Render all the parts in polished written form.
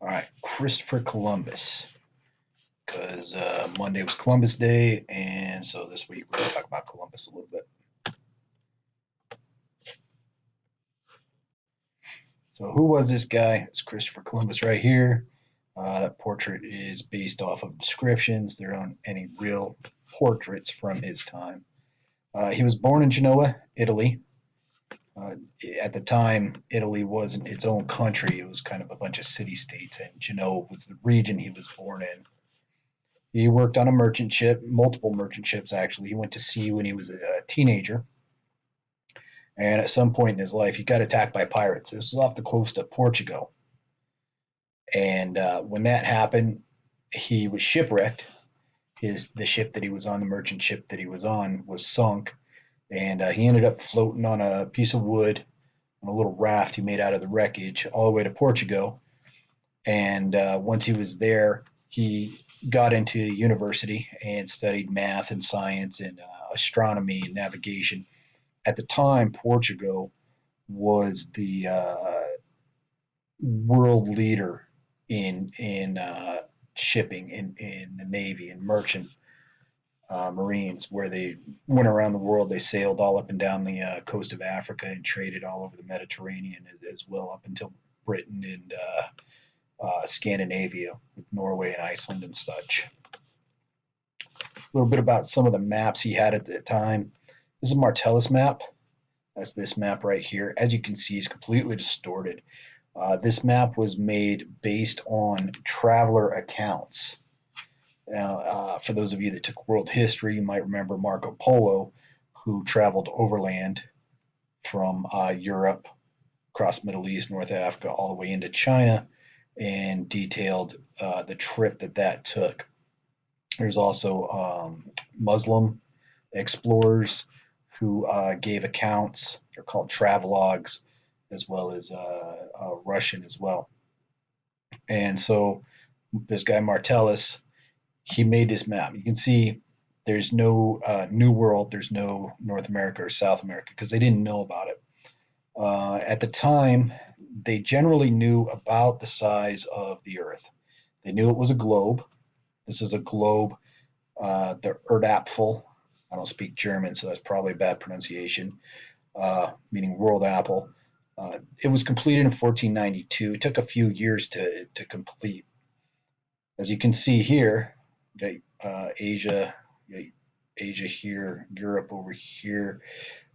All right, Christopher Columbus, because Monday was Columbus Day, and so this week we're going to talk about Columbus a little bit. So, who was this guy? It's Christopher Columbus right here. That portrait is based off of descriptions. There aren't any real portraits from his time. He was born in Genoa, Italy. Uh, at the time, Italy wasn't its own country. It was kind of a bunch of city states, and Genoa was the region he was born in. He worked on a merchant ship, multiple merchant ships actually. He went to sea when he was a teenager, and at some point in his life, he got attacked by pirates. This was off the coast of Portugal, and when that happened, he was shipwrecked. The ship that he was on, the merchant ship that he was on, was sunk, and he ended up floating on a piece of wood on a little raft he made out of the wreckage all the way to Portugal. And once he was there, he got into university and studied math and science and astronomy and navigation. At the time, Portugal was the world leader in shipping, in the navy and merchant marines, where they went around the world. They sailed all up and down the coast of Africa and traded all over the Mediterranean as well, up until Britain and Scandinavia, with Norway and Iceland and such. A little bit about some of the maps he had at the time. This is a Martellus map. That's this map right here. As you can see, it's completely distorted. This map was made based on traveler accounts. Now, for those of you that took world history, you might remember Marco Polo, who traveled overland from Europe, across Middle East, North Africa, all the way into China, and detailed the trip that took. There's also Muslim explorers who gave accounts. They're called travelogues, as well as Russian as well. And so this guy Martellus, he made this map. You can see there's no New World, there's no North America or South America because they didn't know about it. At the time, they generally knew about the size of the Earth. They knew it was a globe. This is a globe, the Erdapfel. I don't speak German, so that's probably a bad pronunciation, meaning world apple. It was completed in 1492. It took a few years to complete. As you can see here, you got Asia, you got Asia here, Europe over here.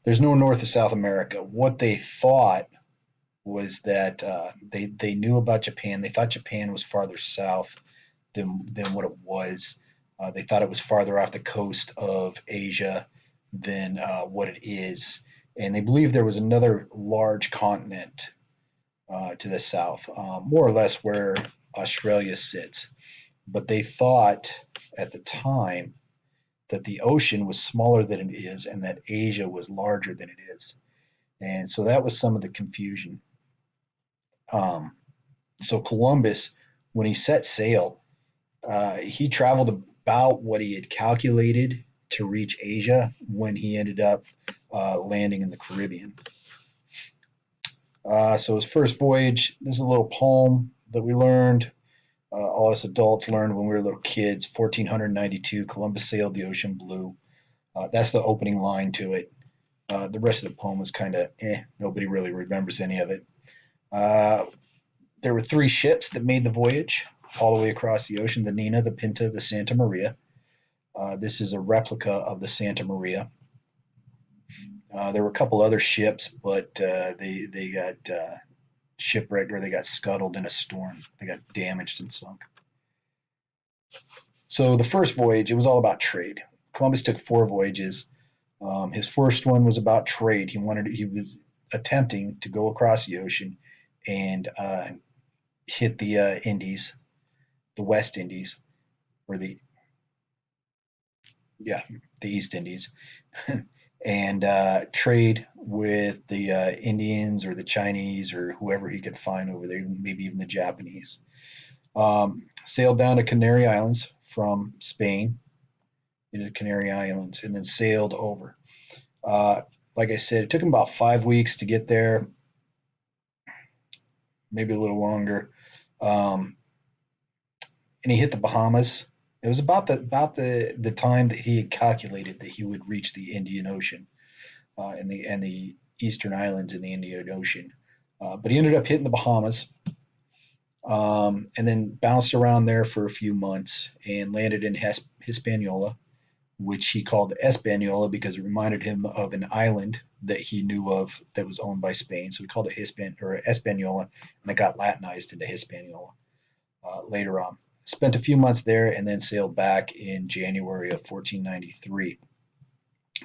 There's no North or South America. What they thought was that they knew about Japan. They thought Japan was farther south than what it was. They thought it was farther off the coast of Asia than what it is. And they believed there was another large continent to the south, more or less where Australia sits. But they thought at the time that the ocean was smaller than it is and that Asia was larger than it is. And so that was some of the confusion. Um, so Columbus, when he set sail, he traveled about what he had calculated to reach Asia when he ended up landing in the Caribbean. So his first voyage, this is a little poem that we learned. All us adults learned when we were little kids. 1492, Columbus sailed the ocean blue. That's the opening line to it. The rest of the poem was kind of nobody really remembers any of it. Uh, there were three ships that made the voyage all the way across the ocean: the Nina, the Pinta, the Santa Maria. This is a replica of the Santa Maria. There were a couple other ships, but they got shipwrecked, or they got scuttled in a storm. They got damaged and sunk. So the first voyage, it was all about trade. Columbus took four voyages. His first one was about trade. He was attempting to go across the ocean and hit the Indies, the West Indies, or the East Indies, and trade with the Indians or the Chinese or whoever he could find over there, maybe even the Japanese. Sailed down to Canary Islands from Spain into the Canary Islands and then sailed over. Uh, like I said, it took him about 5 weeks to get there, maybe a little longer. and he hit the Bahamas. It was about the time that he had calculated that he would reach the Indian Ocean and the eastern islands in the Indian Ocean. But he ended up hitting the Bahamas, and then bounced around there for a few months and landed in Hispaniola, which he called Espanola because it reminded him of an island that he knew of that was owned by Spain. So he called it Espanola, and it got Latinized into Hispaniola later on. Spent a few months there and then sailed back in January of 1493.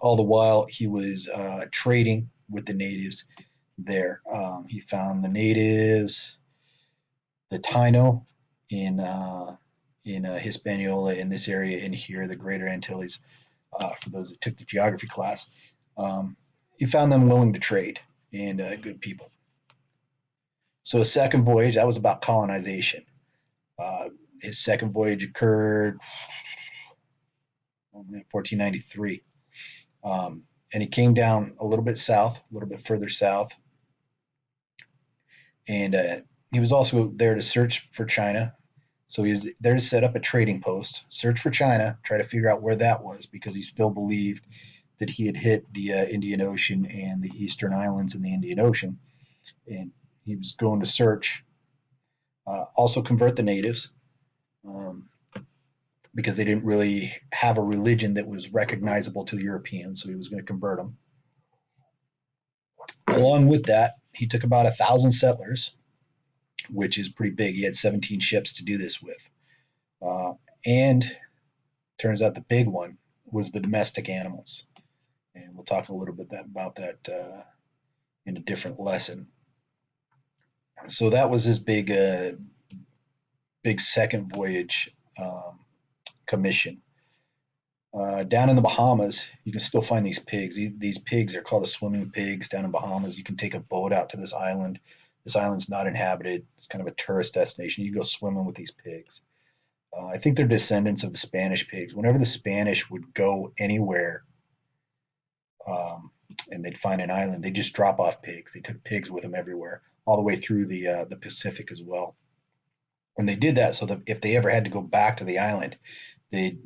All the while, he was trading with the natives there. He found the natives, the Taino in Hispaniola, in this area in here, the Greater Antilles. For those that took the geography class, he found them willing to trade and good people. So his second voyage, that was about colonization. His second voyage occurred in 1493. And he came down a little bit south, a little bit further south. And he was also there to search for China. So he was there to set up a trading post, search for China, try to figure out where that was, because he still believed that he had hit the Indian Ocean and the eastern islands in the Indian Ocean. And he was going to search. Also convert the natives, um, because they didn't really have a religion that was recognizable to the Europeans. So he was going to convert them. Along with that, he took about 1,000 settlers, which is pretty big. He had 17 ships to do this with. And turns out the big one was the domestic animals. And we'll talk a little bit about that in a different lesson. So that was his big second voyage commission. Down in the Bahamas, you can still find these pigs. These pigs are called the swimming pigs down in Bahamas. You can take a boat out to this island. This island's not inhabited. It's kind of a tourist destination. You go swimming with these pigs. I think they're descendants of the Spanish pigs. Whenever the Spanish would go anywhere, and they'd find an island, they just drop off pigs. They took pigs with them everywhere, all the way through the Pacific as well. And they did that so that if they ever had to go back to the island, they'd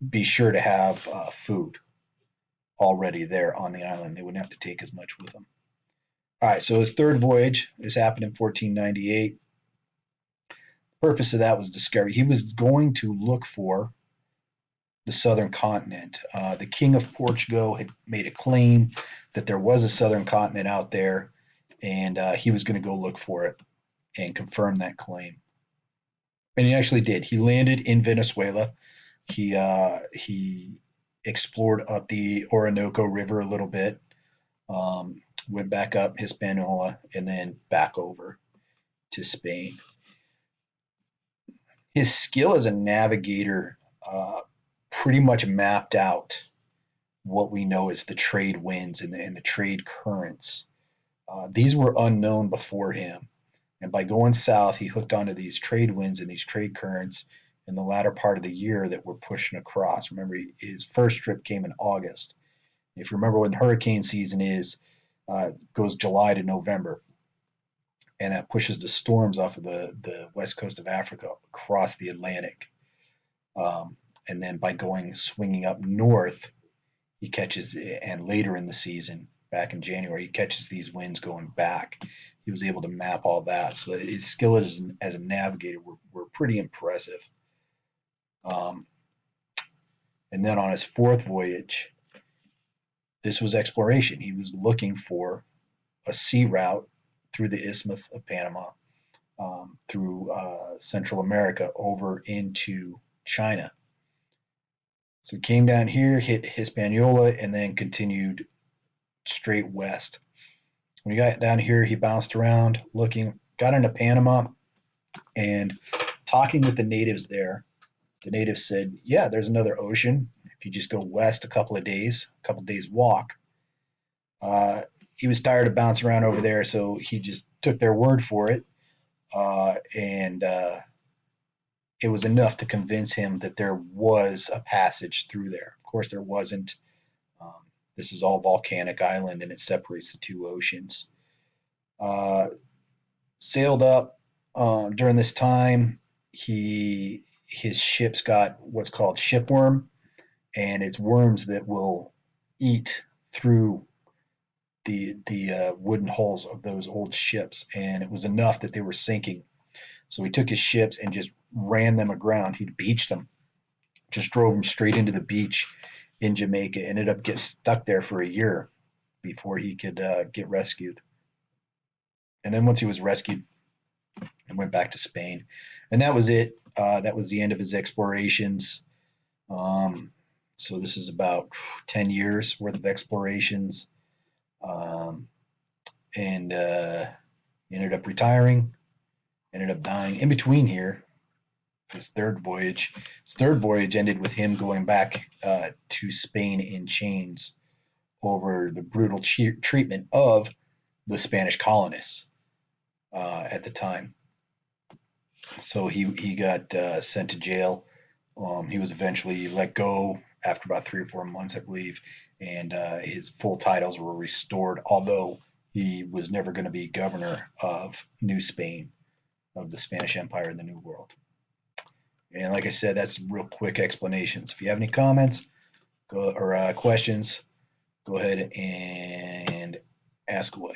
be sure to have food already there on the island. They wouldn't have to take as much with them. All right, so his third voyage, this happened in 1498. The purpose of that was discovery. He was going to look for the southern continent. The King of Portugal had made a claim that there was a southern continent out there, and he was going to go look for it and confirm that claim. And he actually did. He landed in Venezuela. He explored up the Orinoco River a little bit, went back up Hispaniola, and then back over to Spain. His skill as a navigator pretty much mapped out what we know as the trade winds and the trade currents. These were unknown before him. And by going south, he hooked onto these trade winds and these trade currents in the latter part of the year that were pushing across. Remember, his first trip came in August. If you remember when hurricane season is, goes July to November. And that pushes the storms off of the west coast of Africa across the Atlantic. And then by swinging up north, he catches, and later in the season, back in January, he catches these winds going back. He was able to map all that. So his skill as a navigator were pretty impressive. And then on his fourth voyage, this was exploration. He was looking for a sea route through the Isthmus of Panama, through Central America over into China. So he came down here, hit Hispaniola, and then continued straight west. When he got down here, he bounced around looking, got into Panama, and talking with the natives there, the natives said, yeah, there's another ocean. If you just go west a couple of days walk. He was tired of bouncing around over there, so he just took their word for it. And it was enough to convince him that there was a passage through there. Of course, there wasn't. This is all volcanic island, and it separates the two oceans. Sailed up during this time. He his ships got what's called shipworm, and it's worms that will eat through the wooden hulls of those old ships, and it was enough that they were sinking. So he took his ships and just ran them aground. He beached them, just drove them straight into the beach in Jamaica. Ended up getting stuck there for a year before he could get rescued. And then once he was rescued, he went back to Spain, and that was it. That was the end of his explorations. Um, so this is about 10 years worth of explorations, um, and he ended up retiring. Ended up dying in between here. His third voyage ended with him going back to Spain in chains over the brutal treatment of the Spanish colonists at the time. So he got sent to jail. He was eventually let go after about 3 or 4 months, I believe, and his full titles were restored. Although he was never going to be governor of New Spain, of the Spanish Empire in the New World. And like I said, that's real quick explanations. If you have any comments or questions, go ahead and ask away.